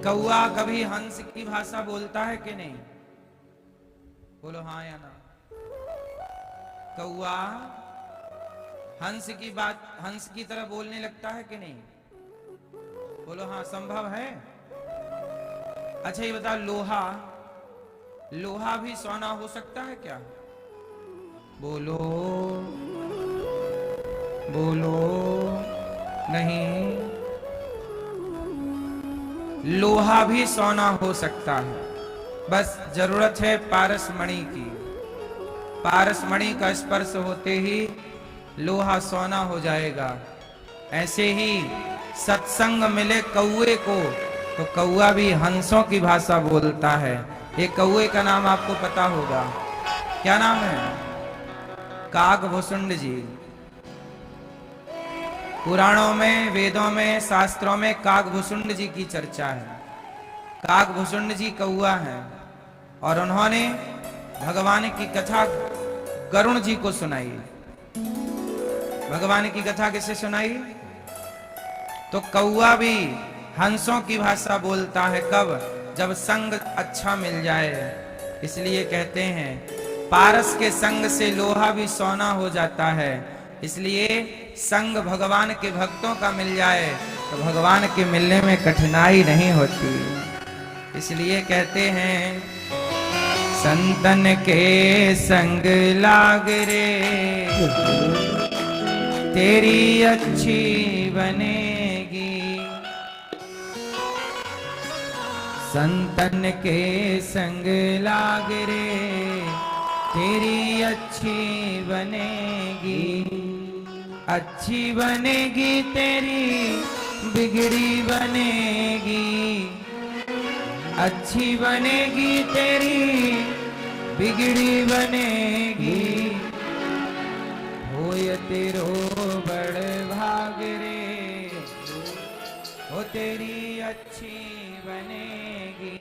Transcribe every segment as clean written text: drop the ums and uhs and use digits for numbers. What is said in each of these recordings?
कौआ कभी हंस की भाषा बोलता है कि नहीं? बोलो हाँ या ना। कौआ हंस की बात, हंस की तरह बोलने लगता है कि नहीं? बोलो हाँ, संभव है। अच्छा ये बताओ, लोहा, लोहा भी सोना हो सकता है क्या? बोलो बोलो नहीं, लोहा भी सोना हो सकता है, बस जरूरत है पारसमणि की। पारसमणि का स्पर्श होते ही लोहा सोना हो जाएगा। ऐसे ही सत्संग मिले कौए को तो कौआ भी हंसों की भाषा बोलता है। ये कौए का नाम आपको पता होगा, क्या नाम है? काकभुसुंड जी। पुराणों में, वेदों में, शास्त्रों में काकभुसुंड जी की चर्चा है। काकभुसुंड जी कौआ है और उन्होंने भगवान की कथा गरुण जी को सुनाई। भगवान की कथा किसे सुनाई? तो कौआ भी हंसों की भाषा बोलता है। कब? जब संग अच्छा मिल जाए। इसलिए कहते हैं पारस के संग से लोहा भी सोना हो जाता है। इसलिए संग भगवान के भक्तों का मिल जाए तो भगवान के मिलने में कठिनाई नहीं होती। इसलिए कहते हैं संतन के संग लाग रे तेरी अच्छी बनेगी। संतन के संग लाग रे तेरी अच्छी बनेगी। अच्छी बनेगी तेरी बिगड़ी बनेगी। अच्छी बनेगी तेरी बिगड़ी बनेगी। होय तेरो बड़ भाग रे हो तेरी अच्छी बनेगी।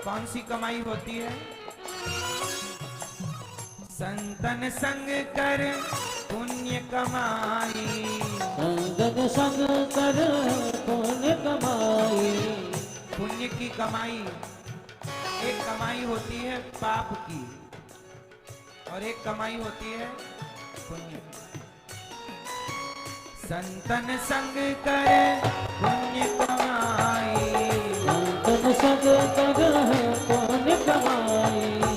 कौन सी कमाई होती है? संतन संग कर पुण्य कमाई। संतन संग कर पुण्य कमाई। पुण्य की कमाई, एक कमाई होती है पाप की और एक कमाई होती है पुण्य। संतन संग कर पुण्य कमाई। संतन संग कर पुण्य कमाई।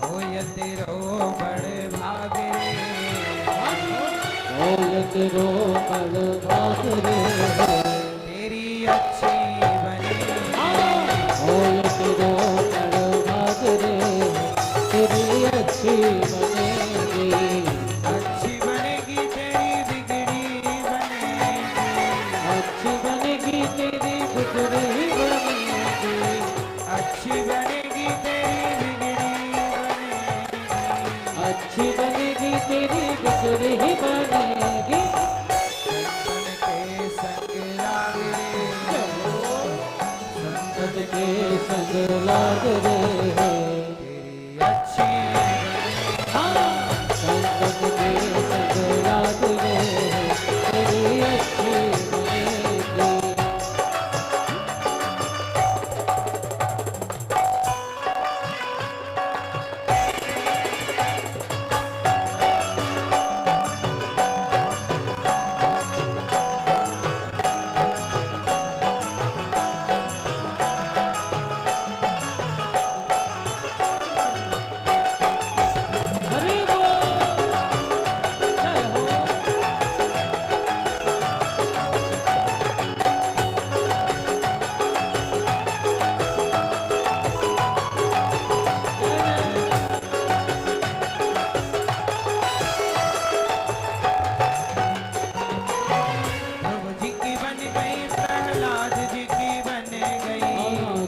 होय तेरो बड़े भाग रे, तेरो बड़ भाग रे, तेरी अच्छी बनेगी, तेरो बड़ भाग रे, तेरी अच्छी बनेगी, अच्छी बनेगी तेरी बिगड़ी बनेगी, अच्छी बनेगी तेरी बिगड़ी बनेगी, अच्छी बनेगी तेरी बिगड़ी बनेगी, अच्छी बनेगी तेरी बिगड़ी बनेगी। संतन के संग लाग रे, संत के संग लाग रे, तेरी अच्छी बनेगी, संत के संग लाग रे, तेरी अच्छी बनेगी। हरि बोल, जय हो। ध्रुव जी की बन गई, प्रहलाद जी की बन गई,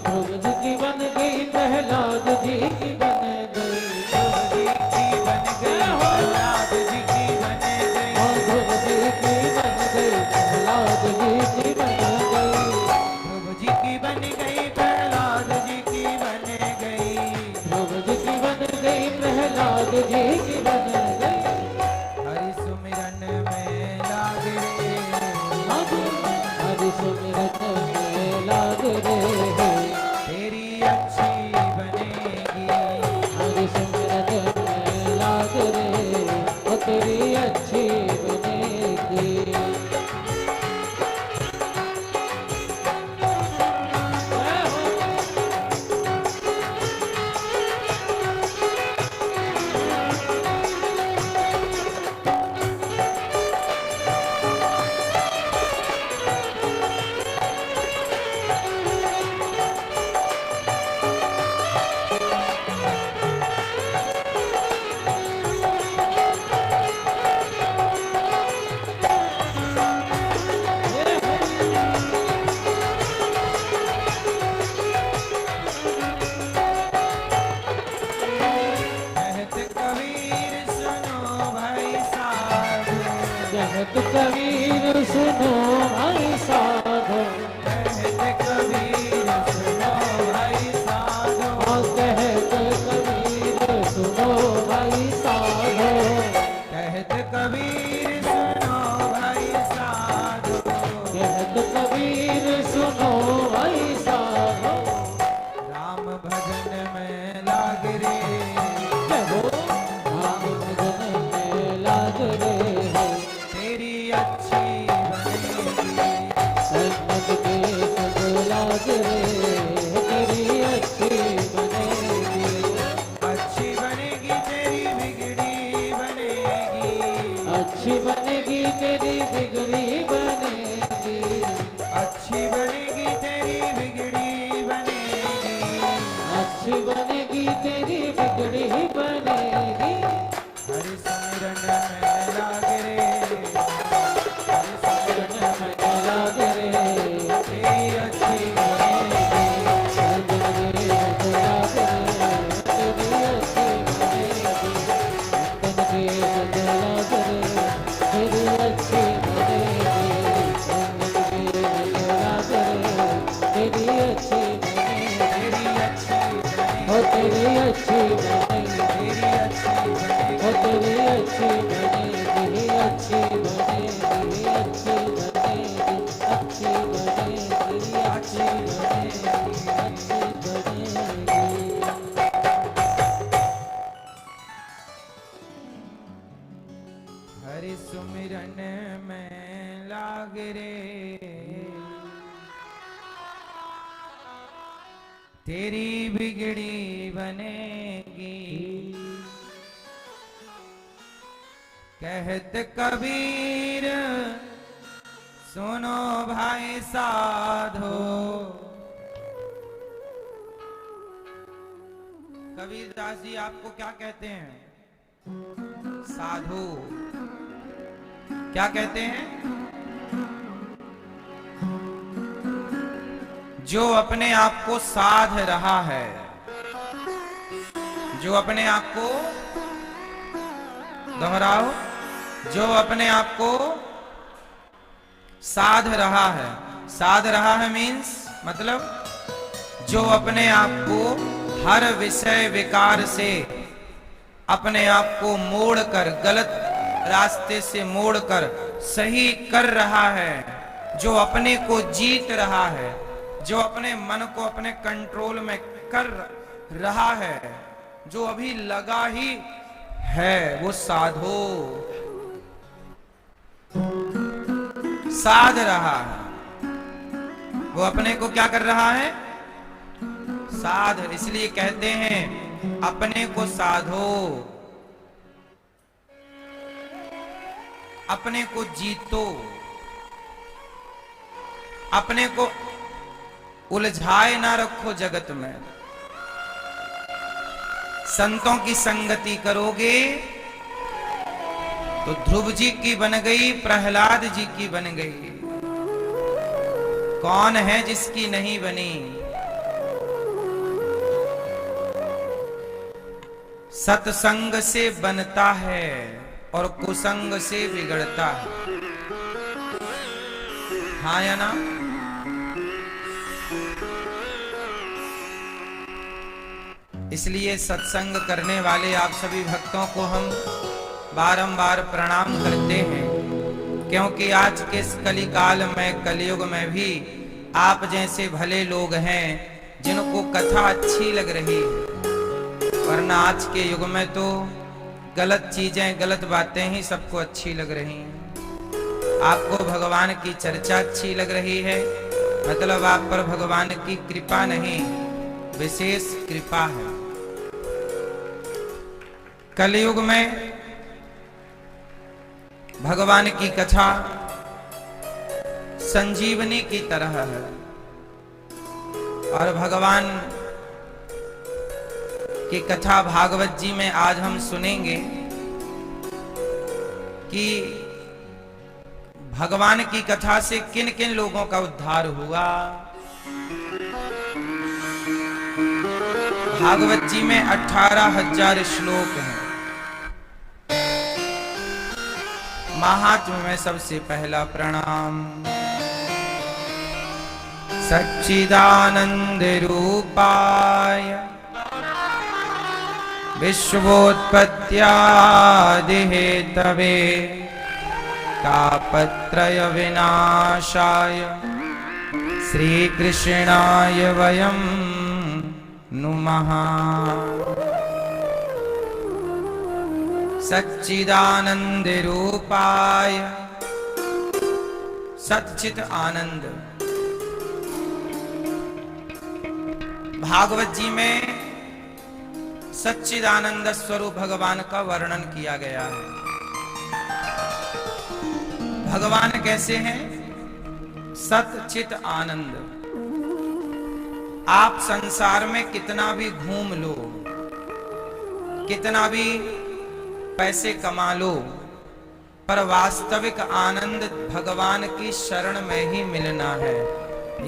ध्रुव जी की बन गई, प्रहलाद जी की बन गई, ध्रुव जी की बन गई, प्रहलाद जी की बन गई, ध्रुव जी की बन गई, प्रहलाद जी की बन गई, ध्रुव जी की बन गई, प्रहलाद जी की बन गई, ध्रुव जी की बन गई, प्रहलाद जी की बन गई। हरि सुमिरन में लाग रे, हरि सुमिरन में लाग रे, तेरी अच्छी बनेगी, हरि सुमिरन में लाग रे, वो तेरी अच्छी बनेगी। कहत कबीर सुनो भाई साधु, कहत कबीर सुनो भाई साधो, कहत कबीर सुनो भाई साधु, कहत कबीर सुनो भाई साधो, कहत कबीर सुनो भाई साधु, कहत कबीर सुनो भाई साधो। राम भजन में लाग रे, राम भजन में लाग रे, तेरी अच्छी बनेगी, संत के संग लाग रे, तेरी अच्छी बनेगी, अच्छी बनेगी तेरी बिगड़ी बनेगी, अच्छी बनेगी तेरी बिगड़ी बनेगी, अच्छी बनेगी तेरी बिगड़ी बनेगी, अच्छी बनेगी तेरी बिगड़ी बनेगी। हरि सुमिरन में लाग रे, हरि सुमिरन में लाग रे, तेरी अच्छी बनेगी, संत के संग लाग रे, तेरी अच्छी बनेगी, संत के संग लाग रे, तेरी अच्छी बनेगी, संत के संग लाग रे, तेरी अच्छी बनेगी, तेरी अच्छी बनेगी, हो तेरी अच्छी बनेगी, तेरी अच्छी बनेगी, हो तेरी अच्छी बनेगी, अच्छी बनेगी, अच्छी बनेगी, अच्छी बनेगी, अच्छी बनेगी, अच्छी बनेगी। हरि सुमिरन में लाग रे, तेरी बिगड़ी बनेगी, कहत कबीर सुनो भाई साधो। कबीरदास जी आपको क्या कहते हैं? साधु। क्या कहते हैं? जो अपने आप को साध रहा है, जो अपने आप को, दोहराओ, जो अपने आप को साध रहा है। साध रहा है मीन्स मतलब जो अपने आप को हर विषय विकार से अपने आप को मोड़कर, गलत रास्ते से मोड़कर सही कर रहा है, जो अपने को जीत रहा है, जो अपने मन को अपने कंट्रोल में कर रहा है, जो अभी लगा ही है, वो साधो। साध रहा है, वो अपने को क्या कर रहा है? साध। इसलिए कहते हैं अपने को साधो, अपने को जीतो, अपने को उलझाए ना रखो जगत में। संतों की संगति करोगे तो ध्रुव जी की बन गई, प्रहलाद जी की बन गई। कौन है जिसकी नहीं बनी? सत्संग से बनता है और कुसंग से बिगड़ता है। हाँ या ना? इसलिए सत्संग करने वाले आप सभी भक्तों को हम बारंबार प्रणाम करते हैं, क्योंकि आज के इस कलिकाल में, कलयुग में भी आप जैसे भले लोग हैं जिनको कथा अच्छी लग रही है। वरना आज के युग में तो गलत चीजें, गलत बातें ही सबको अच्छी लग रही हैं। आपको भगवान की चर्चा अच्छी लग रही है, मतलब आप पर भगवान की कृपा नहीं, विशेष कृपा है। कलयुग में भगवान की कथा संजीवनी की तरह है, और भगवान की कथा भागवत जी में आज हम सुनेंगे कि भगवान की कथा से किन किन लोगों का उद्धार हुआ। भागवत जी में 18,000 श्लोक हैं। महात्म्य में सबसे पहला प्रणाम सच्चिदानंद रूपाय विश्वोत्पत्त्यादि हेतवे तापत्रय विनाशाय श्रीकृष्णाय वयं नुमः। सच्चिदानंद रूपाय, सच्चित आनंद। भागवत जी में सच्चिदानंद स्वरूप भगवान का वर्णन किया गया है। भगवान कैसे हैं? सच्चित आनंद। आप संसार में कितना भी घूम लो, कितना भी पैसे कमा लो, पर वास्तविक आनंद भगवान की शरण में ही मिलना है।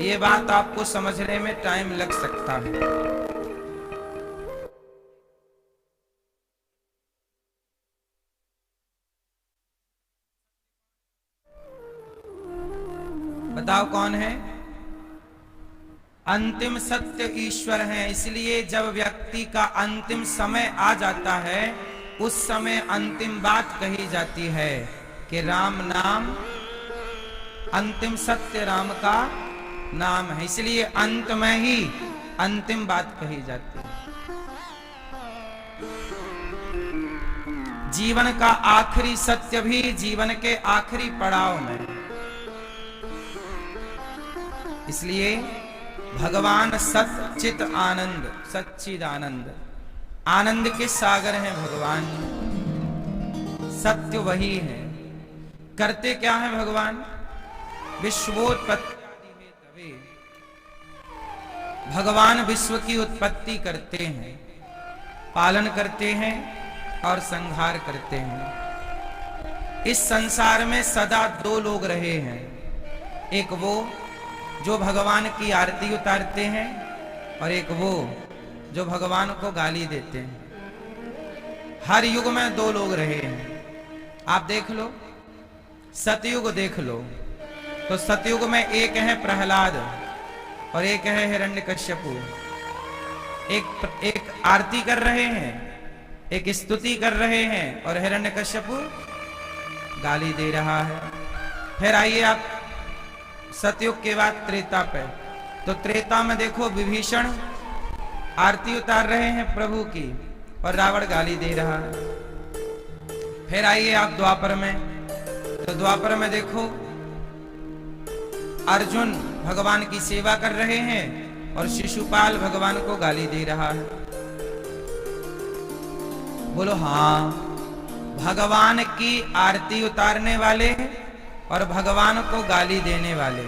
ये बात आपको समझने में टाइम लग सकता है। बताओ कौन है? अंतिम सत्य ईश्वर है। इसलिए जब व्यक्ति का अंतिम समय आ जाता है, उस समय अंतिम बात कही जाती है कि राम नाम अंतिम सत्य, राम का नाम है। इसलिए अंत में ही अंतिम बात कही जाती है। जीवन का आखिरी सत्य भी जीवन के आखिरी पड़ाव में। इसलिए भगवान सच्चित आनंद, सच्चिदानंद, आनंद के सागर हैं भगवान। सत्य वही है। करते क्या है भगवान? विश्वोत्पत्ति आदि में तवे भगवान विश्व की उत्पत्ति करते हैं, पालन करते हैं और संहार करते हैं। इस संसार में सदा दो लोग रहे हैं, एक वो जो भगवान की आरती उतारते हैं और एक वो जो भगवान को गाली देते हैं। हर युग में दो लोग रहे हैं। आप देख लो, सतयुग देख लो तो सतयुग में एक है प्रहलाद और एक है हिरण्यकश्यपु। एक आरती कर रहे हैं, एक स्तुति कर रहे हैं और हिरण्यकश्यपु गाली दे रहा है। फिर आइए आप सतयुग के बाद त्रेता पे, तो त्रेता में देखो विभीषण आरती उतार रहे हैं प्रभु की और रावण गाली दे रहा है। फिर आइए आप द्वापर में, तो द्वापर में देखो अर्जुन भगवान की सेवा कर रहे हैं और शिशुपाल भगवान को गाली दे रहा है। बोलो हाँ, भगवान की आरती उतारने वाले और भगवान को गाली देने वाले,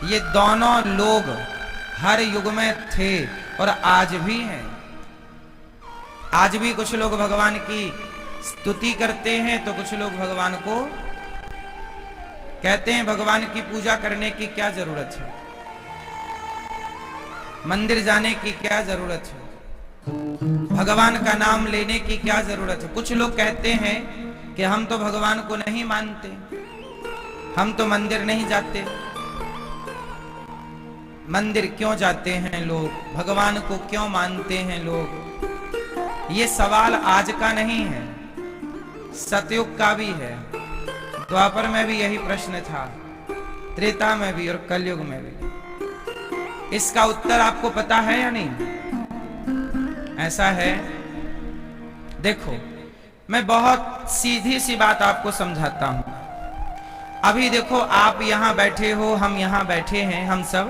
ये दोनों लोग हर युग में थे और आज भी हैं। आज भी कुछ लोग भगवान की स्तुति करते हैं तो कुछ लोग भगवान को कहते हैं भगवान की पूजा करने की क्या जरूरत है, मंदिर जाने की क्या जरूरत है, भगवान का नाम लेने की क्या जरूरत है। कुछ लोग कहते हैं कि हम तो भगवान को नहीं मानते, हम तो मंदिर नहीं जाते। मंदिर क्यों जाते हैं लोग, भगवान को क्यों मानते हैं लोग, ये सवाल आज का नहीं है, सतयुग का भी है। द्वापर में भी यही प्रश्न था, त्रेता में भी और कलयुग में भी। इसका उत्तर आपको पता है या नहीं? ऐसा है, देखो मैं बहुत सीधी सी बात आपको समझाता हूं। अभी देखो आप यहां बैठे हो, हम यहां बैठे हैं, हम सब,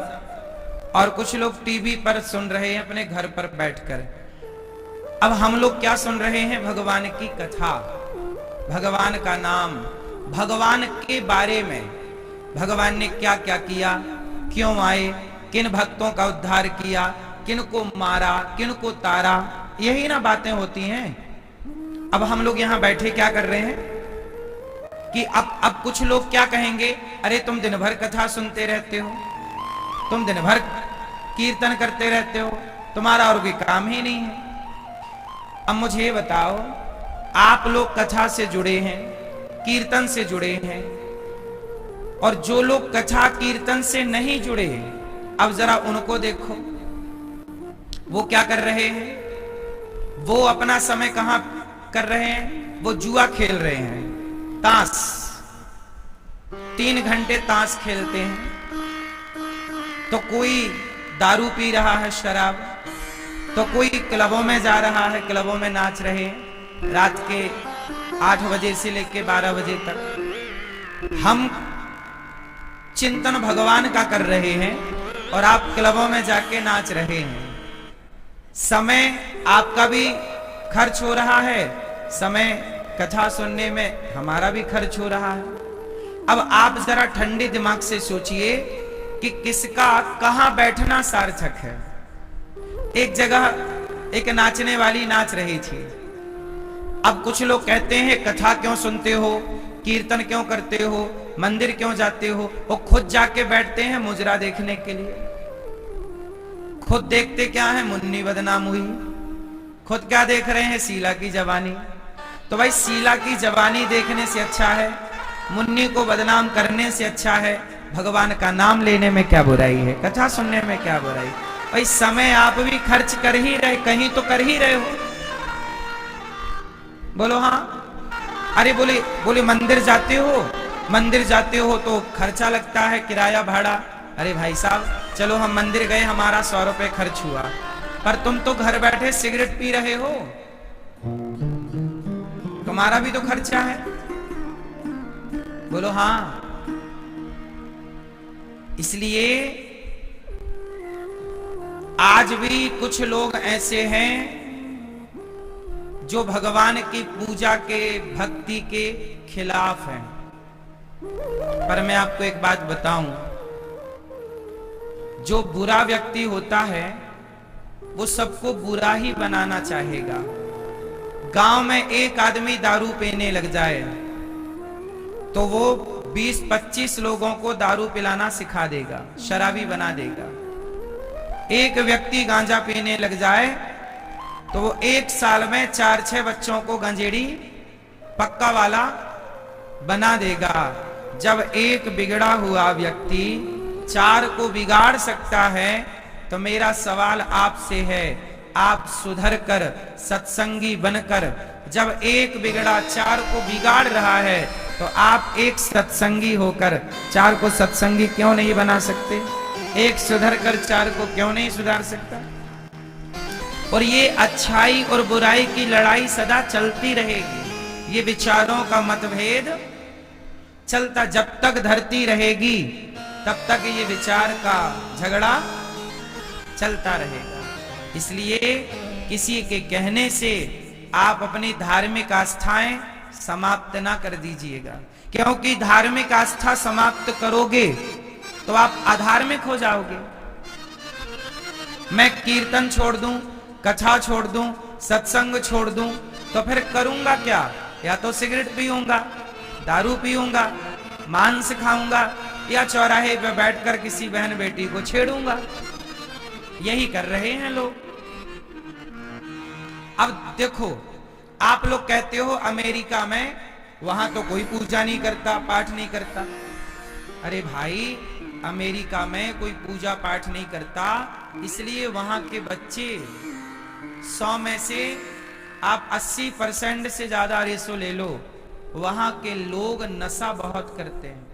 और कुछ लोग टीवी पर सुन रहे हैं अपने घर पर बैठकर। अब हम लोग क्या सुन रहे हैं? भगवान की कथा, भगवान का नाम, भगवान के बारे में, भगवान ने क्या क्या किया, क्यों आए, किन भक्तों का उद्धार किया, किन को मारा, किन को तारा, यही ना बातें होती हैं। अब हम लोग यहां बैठे क्या कर रहे हैं कि अब कुछ लोग क्या कहेंगे, अरे तुम दिन भर कथा सुनते रहते हो, तुम दिन भर कीर्तन करते रहते हो, तुम्हारा और कोई काम ही नहीं है। अब मुझे बताओ, आप लोग कथा से जुड़े हैं, कीर्तन से जुड़े हैं, और जो लोग कथा कीर्तन से नहीं जुड़े, अब जरा उनको देखो, वो क्या कर रहे हैं? वो अपना समय कहां कर रहे हैं? वो जुआ खेल रहे हैं, ताश, 3 घंटे ताश खेलते हैं। तो कोई दारू पी रहा है, शराब, तो कोई क्लबों में जा रहा है, क्लबों में नाच रहे हैं रात के 8 बजे से लेकर 12 बजे तक। हम चिंतन भगवान का कर रहे हैं और आप क्लबों में जाके नाच रहे हैं। समय आपका भी खर्च हो रहा है, समय कथा सुनने में हमारा भी खर्च हो रहा है। अब आप जरा ठंडे दिमाग से सोचिए कि किसका कहां बैठना सार्थक है। एक जगह एक नाचने वाली नाच रही थी। अब कुछ लोग कहते हैं कथा क्यों सुनते हो, कीर्तन क्यों करते हो, मंदिर क्यों जाते हो? वो खुद जाके बैठते हैं मुजरा देखने के लिए। खुद देखते क्या है? मुन्नी बदनाम हुई। खुद क्या देख रहे हैं? शीला की जवानी। तो भाई शीला की जवानी देखने से अच्छा है, मुन्नी को बदनाम करने से अच्छा है, भगवान का नाम लेने में क्या बुराई है, कथा सुनने में क्या बुराई? भाई समय आप भी खर्च कर ही रहे, कहीं तो कर ही रहे हो। बोलो हाँ। अरे बोले मंदिर जाते हो, मंदिर जाते हो तो खर्चा लगता है, किराया भाड़ा। अरे भाई साहब चलो हम मंदिर गए, हमारा 100 रुपए खर्च हुआ, पर तुम तो घर बैठे सिगरेट पी रहे हो, तुम्हारा भी तो खर्चा है। बोलो हाँ। इसलिए आज भी कुछ लोग ऐसे हैं जो भगवान की पूजा के, भक्ति के खिलाफ हैं। पर मैं आपको एक बात बताऊं, जो बुरा व्यक्ति होता है वो सबको बुरा ही बनाना चाहेगा। गांव में एक आदमी दारू पीने लग जाए तो वो 20-25 लोगों को दारू पिलाना सिखा देगा, शराबी बना देगा। एक व्यक्ति गांजा पीने लग जाए तो वो 1 साल में 4-6 बच्चों को गंजेड़ी पक्का वाला बना देगा। जब एक बिगड़ा हुआ व्यक्ति 4 को बिगाड़ सकता है, तो मेरा सवाल आपसे है, आप सुधर कर सत्संगी बनकर जब एक बिगड़ा 4 को बिगाड़ रहा है, तो आप एक सत्संगी होकर 4 को सत्संगी क्यों नहीं बना सकते? एक सुधर कर 4 को क्यों नहीं सुधार सकता? और ये अच्छाई और बुराई की लड़ाई सदा चलती रहेगी। ये विचारों का मतभेद चलता, जब तक धरती रहेगी तब तक ये विचार का झगड़ा चलता रहेगा। इसलिए किसी के कहने से आप अपनी धार्मिक आस्थाएं समाप्त ना कर दीजिएगा, क्योंकि धार्मिक आस्था समाप्त करोगे तो आप अधार्मिक हो जाओगे। मैं कीर्तन छोड़ दूं, कथा छोड़ दूं, सत्संग छोड़ दूं, तो फिर करूंगा क्या? या तो सिगरेट पीऊंगा, दारू पीऊंगा, मांस खाऊंगा, या चौराहे पे बैठकर किसी बहन बेटी को छेड़ूंगा। यही कर रहे हैं लोग। अब देखो, आप लोग कहते हो अमेरिका में वहां तो कोई पूजा नहीं करता, पाठ नहीं करता। अरे भाई, अमेरिका में कोई पूजा पाठ नहीं करता, इसलिए वहां के बच्चे 100 में से आप 80% से ज्यादा रेशो ले लो, वहां के लोग नशा बहुत करते हैं।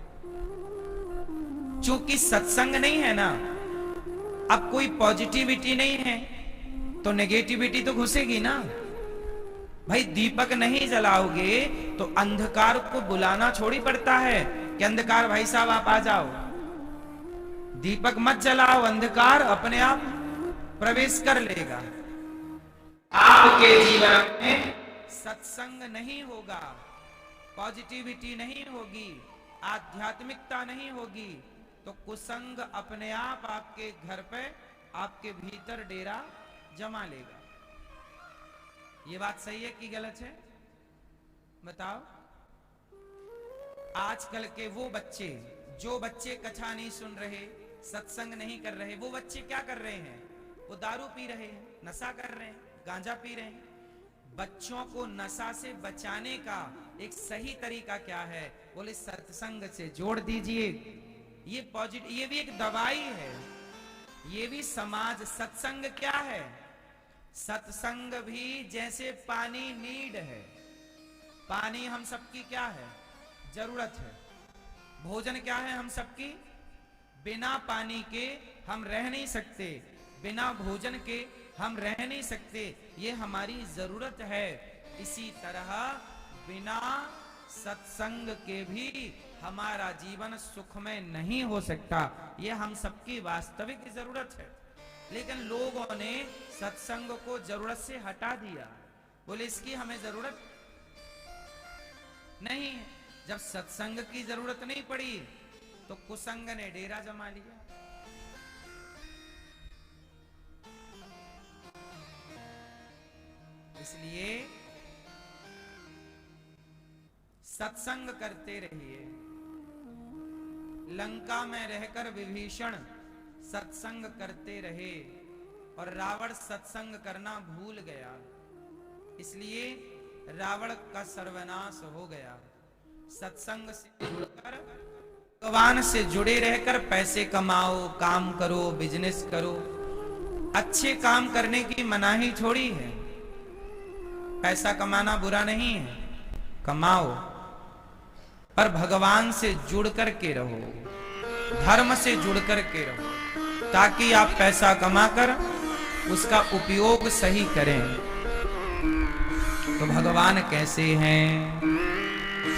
चूंकि सत्संग नहीं है ना, अब कोई पॉजिटिविटी नहीं है तो नेगेटिविटी तो घुसेगी ना। भाई, दीपक नहीं जलाओगे तो अंधकार को बुलाना छोड़ी पड़ता है कि अंधकार भाई साहब आप आ जाओ। दीपक मत जलाओ, अंधकार अपने आप प्रवेश कर लेगा। आपके जीवन में सत्संग नहीं होगा, पॉजिटिविटी नहीं होगी, आध्यात्मिकता नहीं होगी, तो कुसंग अपने आप आपके घर पे, आपके भीतर डेरा जमा लेगा। ये बात सही है कि गलत है? बताओ। आजकल के वो बच्चे, जो बच्चे कथा नहीं सुन रहे, सत्संग नहीं कर रहे, वो बच्चे क्या कर रहे हैं? वो दारू पी रहे हैं, नशा कर रहे हैं, गांजा पी रहे हैं। बच्चों को नशा से बचाने का एक सही तरीका क्या है? बोले सत्संग से जोड़ दीजिए। ये पॉजिटिव, ये भी एक दवाई है, ये भी समाज। सत्संग क्या है? सत्संग भी जैसे पानी नीड है। पानी हम सबकी क्या है? जरूरत है। भोजन क्या है हम सबकी? बिना पानी के हम रह नहीं सकते, बिना भोजन के हम रह नहीं सकते, ये हमारी जरूरत है। इसी तरह बिना सत्संग के भी हमारा जीवन सुखमय नहीं हो सकता। ये हम सबकी वास्तविक जरूरत है। लेकिन लोगों ने सत्संग को जरूरत से हटा दिया, बोले इसकी हमें जरूरत नहीं। जब सत्संग की जरूरत नहीं पड़ी तो कुसंग ने डेरा जमा लिया। इसलिए सत्संग करते रहिए। लंका में रहकर विभीषण सत्संग करते रहे और रावण सत्संग करना भूल गया, इसलिए रावण का सर्वनाश हो गया। सत्संग से जुड़कर, भगवान से जुड़े रहकर पैसे कमाओ, काम करो, बिजनेस करो। अच्छे काम करने की मनाही थोड़ी है। पैसा कमाना बुरा नहीं है, कमाओ, पर भगवान से जुड़ करके रहो, धर्म से जुड़ करके रहो, ताकि आप पैसा कमाकर उसका उपयोग सही करें। तो भगवान कैसे हैं?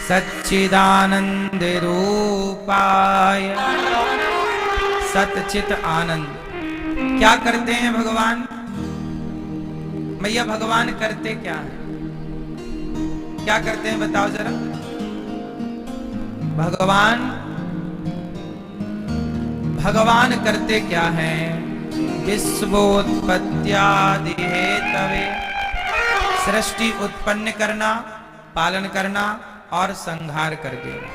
सच्चिदानंद रूपाय सतचित आनंद। क्या करते हैं भगवान? भैया भगवान करते क्या है? क्या करते हैं बताओ जरा। भगवान करते क्या हैं? विश्वोत्पत्त्यादि हेतवे, सृष्टि उत्पन्न करना, पालन करना और संहार कर देना।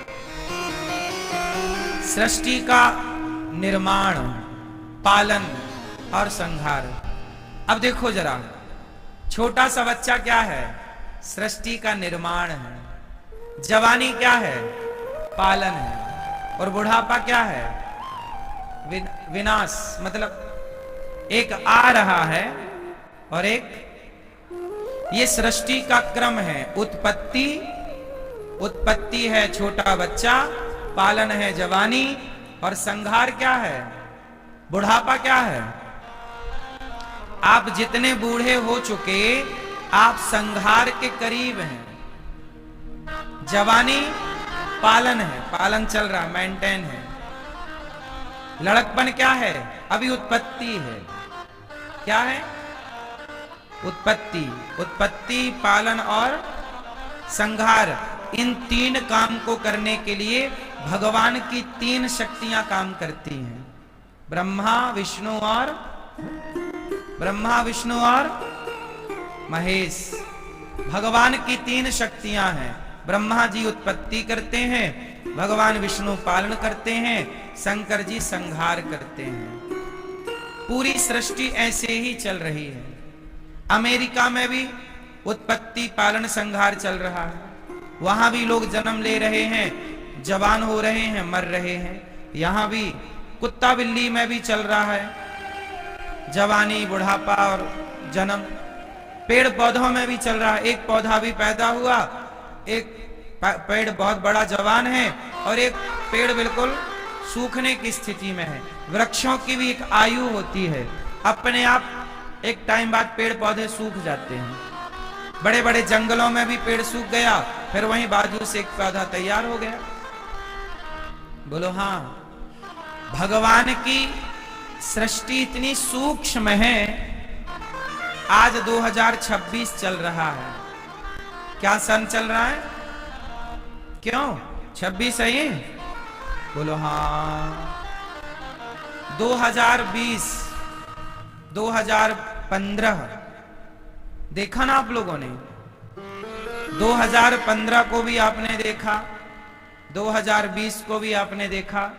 सृष्टि का निर्माण, पालन और संहार। अब देखो जरा, छोटा सा बच्चा क्या है? सृष्टि का निर्माण है। जवानी क्या है? पालन है। और बुढ़ापा क्या है? विनाश। मतलब एक आ रहा है और एक, ये सृष्टि का क्रम है। उत्पत्ति है छोटा बच्चा, पालन है जवानी, और संहार क्या है? बुढ़ापा क्या है? आप जितने बूढ़े हो चुके, आप संहार के करीब हैं। जवानी पालन है, पालन चल रहा, मेंटेन है। लड़कपन क्या है? अभी उत्पत्ति है। क्या है? उत्पत्ति, पालन और संहार। इन तीन काम को करने के लिए भगवान की तीन शक्तियां काम करती हैं। ब्रह्मा विष्णु और महेश। भगवान की तीन शक्तियां हैं। ब्रह्मा जी उत्पत्ति करते हैं, भगवान विष्णु पालन करते हैं, शंकर जी संहार करते हैं। पूरी सृष्टि ऐसे ही चल रही है। अमेरिका में भी उत्पत्ति, पालन, संहार चल रहा है। वहां भी लोग जन्म ले रहे हैं, जवान हो रहे हैं, मर रहे हैं। यहां भी कुत्ता बिल्ली में भी चल रहा है, जवानी, बुढ़ापा और जन्म। पेड़ पौधों में भी चल रहा है। एक पौधा भी पैदा हुआ, एक पेड़ बहुत बड़ा जवान है और एक पेड़ बिल्कुल सूखने की स्थिति में है। वृक्षों की भी एक आयु होती है। अपने आप एक टाइम बाद पेड़ पौधे सूख जाते हैं। बड़े बड़े जंगलों में भी पेड़ सूख गया, फिर वहीं बाजू से एक पौधा तैयार हो गया। बोलो हाँ। भगवान की सृष्टि इतनी सूक्ष्म है। आज 2026 चल रहा है। क्या सन चल रहा है? क्यों 26 है ये? बोलो हाँ। 2020, 2015 देखा ना आप लोगों ने? 2015 को भी आपने देखा, 2020 को भी आपने देखा,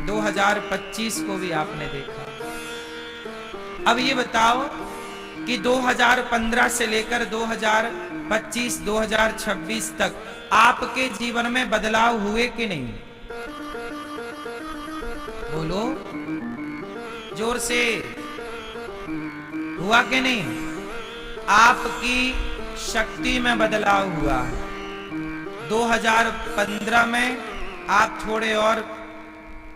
2025 को भी आपने देखा। अब ये बताओ कि 2015 से लेकर 2025, 2026 तक आपके जीवन में बदलाव हुए कि नहीं? बोलो जोर से, हुआ कि नहीं? आपकी शक्ति में बदलाव हुआ। 2015 में आप थोड़े और